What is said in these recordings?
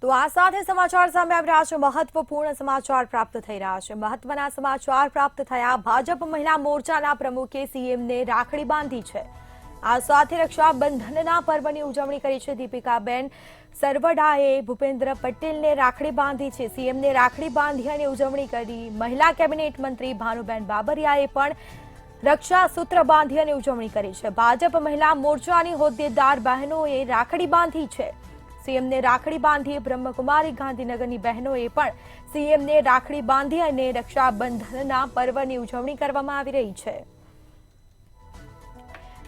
તો આ સાથે સમાચાર સામે આવી રહ્યા છે। મહત્વપૂર્ણ સમાચાર પ્રાપ્ત થઈ રહ્યા છે। મહત્વના સમાચાર પ્રાપ્ત થયા। ભાજપ મહિલા મોરચાના પ્રમુખે સીએમને રાખડી બાંધી છે। આ સાથે રક્ષાબંધનના પર્વની ઉજવણી કરી છે। દીપિકાબેન સરવડાએ ભૂપેન્દ્ર પટેલને રાખડી બાંધી છે। સીએમને રાખડી બાંધી અને ઉજવણી કરી। મહિલા કેબિનેટ મંત્રી ભાનુબેન બાબરિયાએ પણ રક્ષા સૂત્ર બાંધી અને ઉજવણી કરી છે। ભાજપ મહિલા મોરચાની હોદ્દેદાર બહેનોએ રાખડી બાંધી છે। સીએમને રાખડી બાંધી। બ્રહ્મકુમારી ગાંધીનગરની બહેનોએ પણ સીએમને રાખડી બાંધી અને રક્ષાબંધનના પર્વની ઉજવણી કરવામાં આવી રહી છે।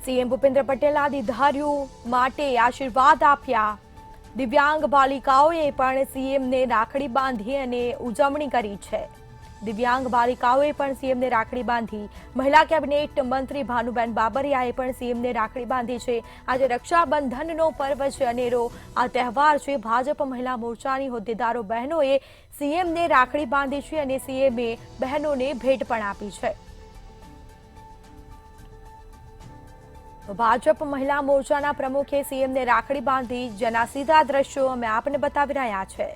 સીએમ ભૂપેન્દ્ર પટેલના દીર્ઘાયુ માટે આશીર્વાદ આપ્યા। દિવ્યાંગ બાલિકાઓએ પણ સીએમને રાખડી બાંધી અને ઉજવણી કરી છે। દિવ્યાંગ બાલિકાઓએ પણ સીએમને રાખડી બાંધી। મહિલા કેબિનેટ મંત્રી ભાનુબેન બાબરિયાએ પણ સીએમને રાખડી બાંધી છે। આજે રક્ષાબંધનનો પર્વ છે, અનેરો આ તહેવાર છે। ભાજપ મહિલા મોરચાની હોદ્દેદારો બહેનોએ સીએમને રાખડી બાંધી છે અને સીએમએ બહેનોને ભેટ પણ આપી છે। ભાજપ મહિલા મોરચાના પ્રમુખે સીએમને રાખડી બાંધી, જેના સીધા દ્રશ્યો અમે આપને બતાવી રહ્યા છે।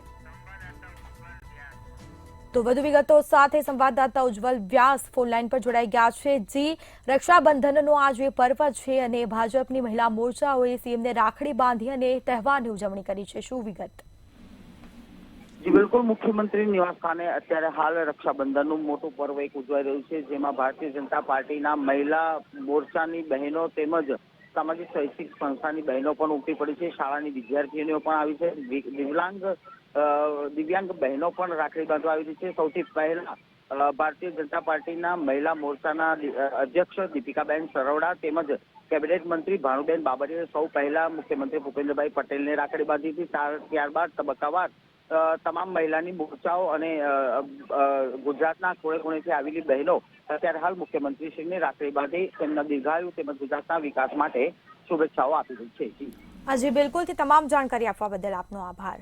તો વધુ વિગતો સાથે સંવાદદાતા ઉજ્જવલ વ્યાસ ફોનલાઈન પર જોડાઈ ગયા છે। જી, રક્ષાબંધનનો આજે પર્વ છે અને ભાજપની મહિલા મોરચાઓએ સીએમને રાખડી બાંધી અને તહેવારની ઉજવણી કરી છે। શું વિગત? જી બિલકુલ, મુખ્યમંત્રી નિવાસ સ્થાને અત્યારે હાલ રક્ષાબંધનનું મોટું પર્વ એક ઉજવાઈ રહ્યું છે, જેમાં ભારતીય જનતા પાર્ટીના મહિલા મોરચાની બહેનો તેમજ સામાજિક શૈક્ષિક સંસ્થાની બહેનો પણ ઉમટી પડી છે। શાળાની વિદ્યાર્થીનીઓ પણ આવી છે। દિવ્યાંગ બહેનો પણ રાખડી બાંધવા આવી રહી છે। સૌથી પહેલા ભારતીય જનતા પાર્ટીના મહિલા મોરચાના અધ્યક્ષ દીપિકાબેન સરવડા તેમજ કેબિનેટ મંત્રી ભાનુબેન બાબરિયાએ સૌ પહેલા મુખ્યમંત્રી ભૂપેન્દ્રભાઈ પટેલને રાખડી બાંધી હતી। ત્યારબાદ તબક્કાવાર તમામ મહિલાની મોરચાઓ અને ગુજરાતના ખૂણે ખૂણેથી આવેલી બહેનો અત્યારે હાલ મુખ્યમંત્રીશ્રીને રાખડી બાંધી તેમના દીર્ઘાયુ તેમજ ગુજરાતના વિકાસ માટે શુભેચ્છાઓ આપી રહી છે। હાજી, બિલકુલ, તમામ જાણકારી આપવા બદલ આપનો આભાર।